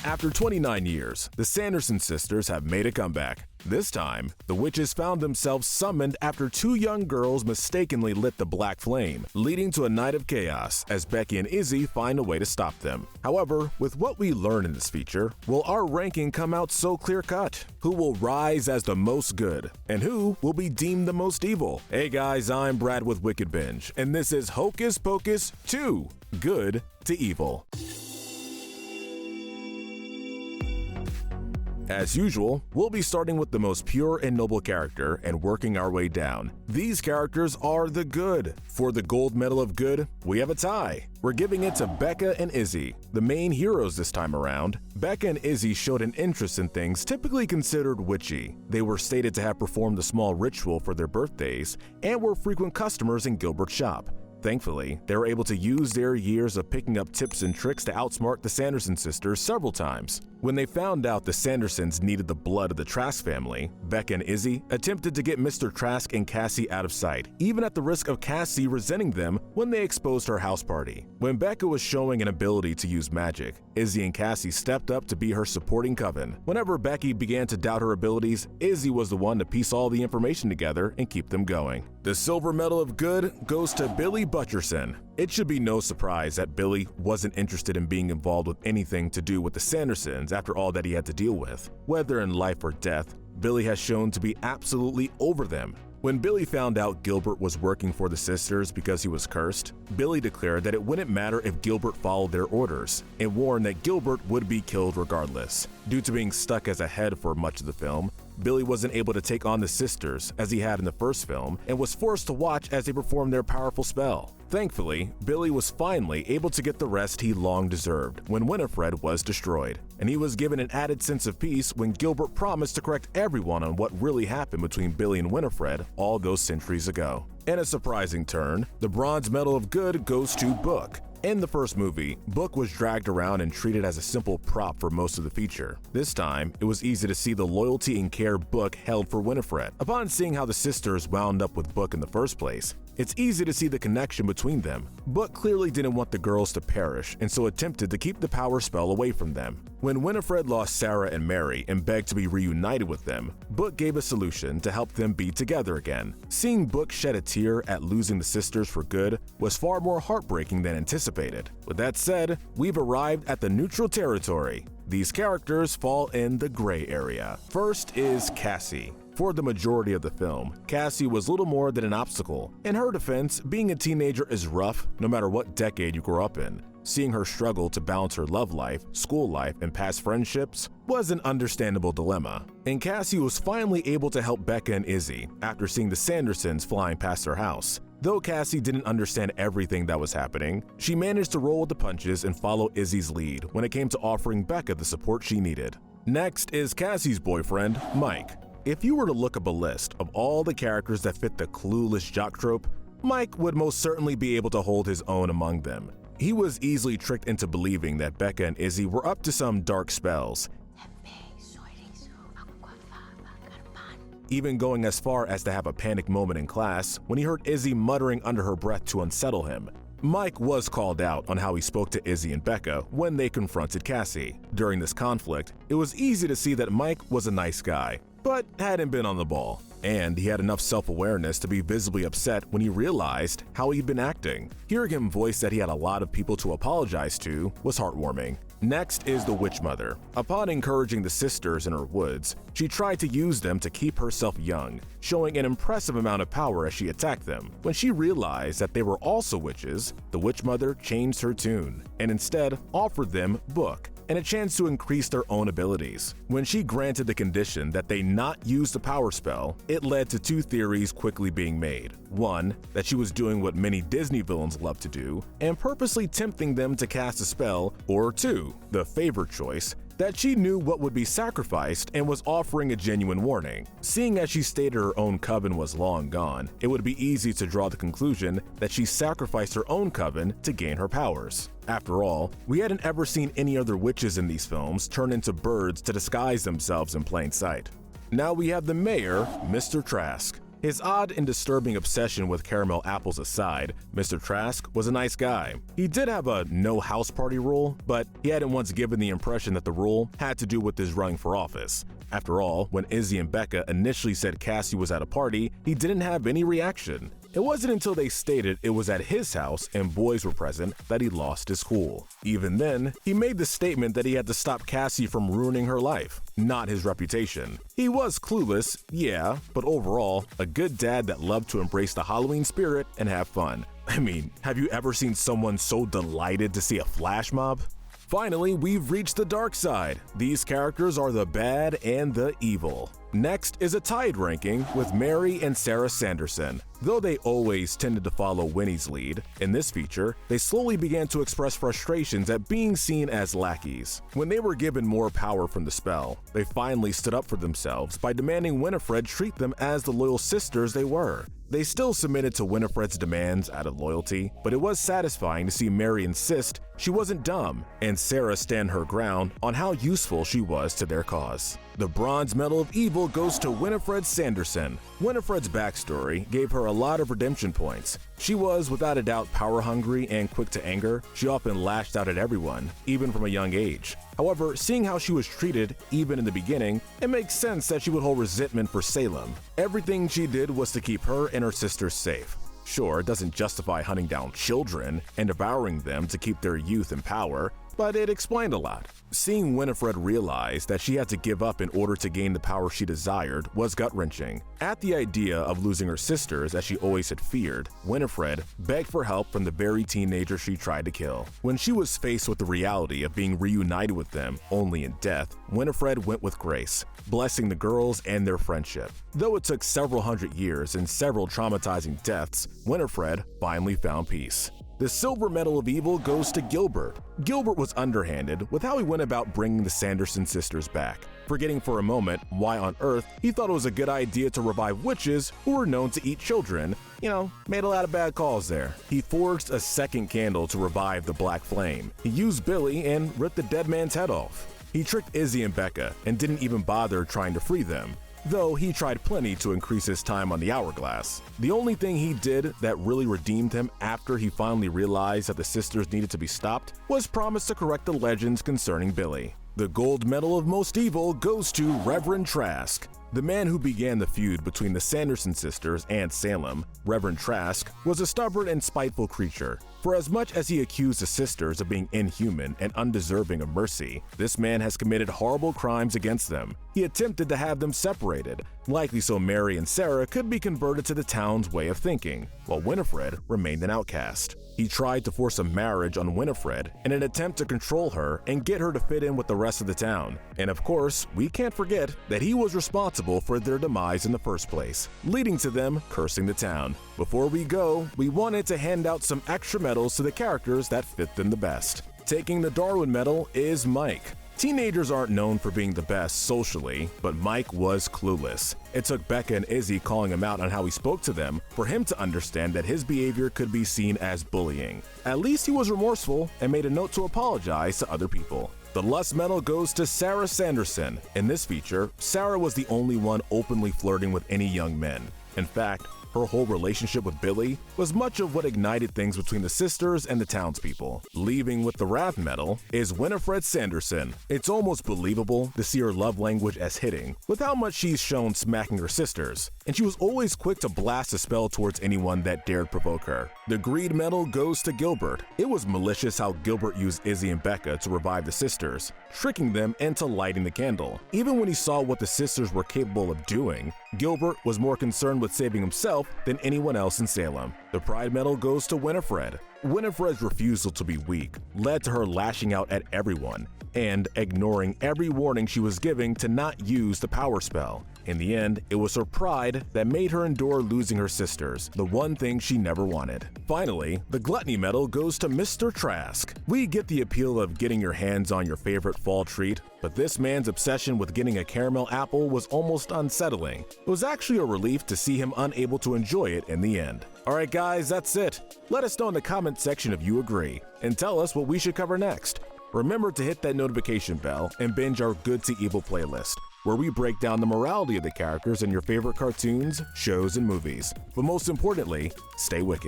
After 29 years, the Sanderson sisters have made a comeback. This time, the witches found themselves summoned after two young girls mistakenly lit the black flame, leading to a night of chaos as Becca and Izzy find a way to stop them. However, with what we learn in this feature, will our ranking come out so clear-cut? Who will rise as the most good, and who will be deemed the most evil? Hey guys, I'm Brad with Wicked Binge, and this is Hocus Pocus 2, Good to Evil. As usual, we'll be starting with the most pure and noble character and working our way down. These characters are the good. For the gold medal of good, we have a tie. We're giving it to Becca and Izzy, the main heroes this time around. Becca and Izzy showed an interest in things typically considered witchy. They were stated to have performed a small ritual for their birthdays and were frequent customers in Gilbert's shop. Thankfully, they were able to use their years of picking up tips and tricks to outsmart the Sanderson sisters several times. When they found out the Sandersons needed the blood of the Trask family, Becca and Izzy attempted to get Mr. Trask and Cassie out of sight, even at the risk of Cassie resenting them when they exposed her house party. When Becca was showing an ability to use magic, Izzy and Cassie stepped up to be her supporting coven. Whenever Becky began to doubt her abilities, Izzy was the one to piece all the information together and keep them going. The silver medal of good goes to Billy Butcherson. It should be no surprise that Billy wasn't interested in being involved with anything to do with the Sandersons after all that he had to deal with. Whether in life or death, Billy has shown to be absolutely over them. When Billy found out Gilbert was working for the sisters because he was cursed, Billy declared that it wouldn't matter if Gilbert followed their orders, and warned that Gilbert would be killed regardless. Due to being stuck as a head for much of the film, Billy wasn't able to take on the sisters as he had in the first film and was forced to watch as they performed their powerful spell. Thankfully, Billy was finally able to get the rest he long deserved when Winifred was destroyed, and he was given an added sense of peace when Gilbert promised to correct everyone on what really happened between Billy and Winifred all those centuries ago. In a surprising turn, the bronze medal of good goes to Book. In the first movie, Book was dragged around and treated as a simple prop for most of the feature. This time, it was easy to see the loyalty and care Book held for Winifred. Upon seeing how the sisters wound up with Book in the first place, it's easy to see the connection between them. Book clearly didn't want the girls to perish and so attempted to keep the power spell away from them. When Winifred lost Sarah and Mary and begged to be reunited with them, Book gave a solution to help them be together again. Seeing Book shed a tear at losing the sisters for good was far more heartbreaking than anticipated. With that said, we've arrived at the neutral territory. These characters fall in the gray area. First is Cassie. For the majority of the film, Cassie was little more than an obstacle. In her defense, being a teenager is rough no matter what decade you grew up in. Seeing her struggle to balance her love life, school life, and past friendships was an understandable dilemma. And Cassie was finally able to help Becca and Izzy after seeing the Sandersons flying past their house. Though Cassie didn't understand everything that was happening, she managed to roll with the punches and follow Izzy's lead when it came to offering Becca the support she needed. Next is Cassie's boyfriend, Mike. If you were to look up a list of all the characters that fit the clueless jock trope, Mike would most certainly be able to hold his own among them. He was easily tricked into believing that Becca and Izzy were up to some dark spells, even going as far as to have a panic moment in class when he heard Izzy muttering under her breath to unsettle him. Mike was called out on how he spoke to Izzy and Becca when they confronted Cassie. During this conflict, it was easy to see that Mike was a nice guy, but hadn't been on the ball. And he had enough self-awareness to be visibly upset when he realized how he'd been acting. Hearing him voice that he had a lot of people to apologize to was heartwarming. Next is the Witch Mother. Upon encouraging the sisters in her woods, she tried to use them to keep herself young, showing an impressive amount of power as she attacked them. When she realized that they were also witches, the Witch Mother changed her tune and instead offered them Book and a chance to increase their own abilities. When she granted the condition that they not use the power spell, it led to two theories quickly being made. One, that she was doing what many Disney villains love to do and purposely tempting them to cast a spell, or two, the favorite choice, that she knew what would be sacrificed and was offering a genuine warning. Seeing as she stated her own coven was long gone, it would be easy to draw the conclusion that she sacrificed her own coven to gain her powers. After all, we hadn't ever seen any other witches in these films turn into birds to disguise themselves in plain sight. Now we have the mayor, Mr. Trask. His odd and disturbing obsession with caramel apples aside, Mr. Trask was a nice guy. He did have a no house party rule, but he hadn't once given the impression that the rule had to do with his running for office. After all, when Izzy and Becca initially said Cassie was at a party, he didn't have any reaction. It wasn't until they stated it was at his house and boys were present that he lost his cool. Even then, he made the statement that he had to stop Cassie from ruining her life, not his reputation. He was clueless, yeah, but overall, a good dad that loved to embrace the Halloween spirit and have fun. I mean, have you ever seen someone so delighted to see a flash mob? Finally, we've reached the dark side. These characters are the bad and the evil. Next is a tied ranking with Mary and Sarah Sanderson. Though they always tended to follow Winnie's lead, in this feature, they slowly began to express frustrations at being seen as lackeys. When they were given more power from the spell, they finally stood up for themselves by demanding Winifred treat them as the loyal sisters they were. They still submitted to Winifred's demands out of loyalty, but it was satisfying to see Mary insist she wasn't dumb and Sarah stand her ground on how useful she was to their cause. The Bronze Medal of Evil goes to Winifred Sanderson. Winifred's backstory gave her a lot of redemption points. She was without a doubt power-hungry and quick to anger. She often lashed out at everyone, even from a young age. However, seeing how she was treated, even in the beginning, it makes sense that she would hold resentment for Salem. Everything she did was to keep her and her sisters safe. Sure, it doesn't justify hunting down children and devouring them to keep their youth in power, but it explained a lot. Seeing Winifred realize that she had to give up in order to gain the power she desired was gut-wrenching. At the idea of losing her sisters as she always had feared, Winifred begged for help from the very teenager she tried to kill. When she was faced with the reality of being reunited with them only in death, Winifred went with grace, blessing the girls and their friendship. Though it took several hundred years and several traumatizing deaths, Winifred finally found peace. The Silver Medal of Evil goes to Gilbert. Gilbert was underhanded with how he went about bringing the Sanderson sisters back, forgetting for a moment why on earth he thought it was a good idea to revive witches who were known to eat children. Made a lot of bad calls there. He forged a second candle to revive the Black Flame. He used Billy and ripped the dead man's head off. He tricked Izzy and Becca and didn't even bother trying to free them, though he tried plenty to increase his time on the hourglass. The only thing he did that really redeemed him after he finally realized that the sisters needed to be stopped was promise to correct the legends concerning Billy. The Gold Medal of Most Evil goes to Reverend Trask. The man who began the feud between the Sanderson sisters and Salem, Reverend Trask, was a stubborn and spiteful creature. For as much as he accused the sisters of being inhuman and undeserving of mercy, this man has committed horrible crimes against them. He attempted to have them separated, likely so Mary and Sarah could be converted to the town's way of thinking, while Winifred remained an outcast. He tried to force a marriage on Winifred in an attempt to control her and get her to fit in with the rest of the town. And of course, we can't forget that he was responsible for their demise in the first place, leading to them cursing the town. Before we go, we wanted to hand out some extra medals to the characters that fit them the best. Taking the Darwin Medal is Mike. Teenagers aren't known for being the best socially, but Mike was clueless. It took Becca and Izzy calling him out on how he spoke to them for him to understand that his behavior could be seen as bullying. At least he was remorseful and made a note to apologize to other people. The Lust Medal goes to Sarah Sanderson. In this feature, Sarah was the only one openly flirting with any young men. In fact, her whole relationship with Billy was much of what ignited things between the sisters and the townspeople. Leaving with the Wrath Medal is Winifred Sanderson. It's almost believable to see her love language as hitting, with how much she's shown smacking her sisters, and she was always quick to blast a spell towards anyone that dared provoke her. The Greed Medal goes to Gilbert. It was malicious how Gilbert used Izzy and Becca to revive the sisters, tricking them into lighting the candle. Even when he saw what the sisters were capable of doing, Gilbert was more concerned with saving himself than anyone else in Salem. The Pride Medal goes to Winifred. Winifred's refusal to be weak led to her lashing out at everyone and ignoring every warning she was giving to not use the power spell. In the end, it was her pride that made her endure losing her sisters, the one thing she never wanted. Finally, the Gluttony Medal goes to Mr. Trask. We get the appeal of getting your hands on your favorite fall treat, but this man's obsession with getting a caramel apple was almost unsettling. It was actually a relief to see him unable to enjoy it in the end. Alright guys, that's it. Let us know in the comment section if you agree, and tell us what we should cover next. Remember to hit that notification bell and binge our Good to Evil playlist. where we break down the morality of the characters in your favorite cartoons, shows, and movies. But most importantly, stay wicked.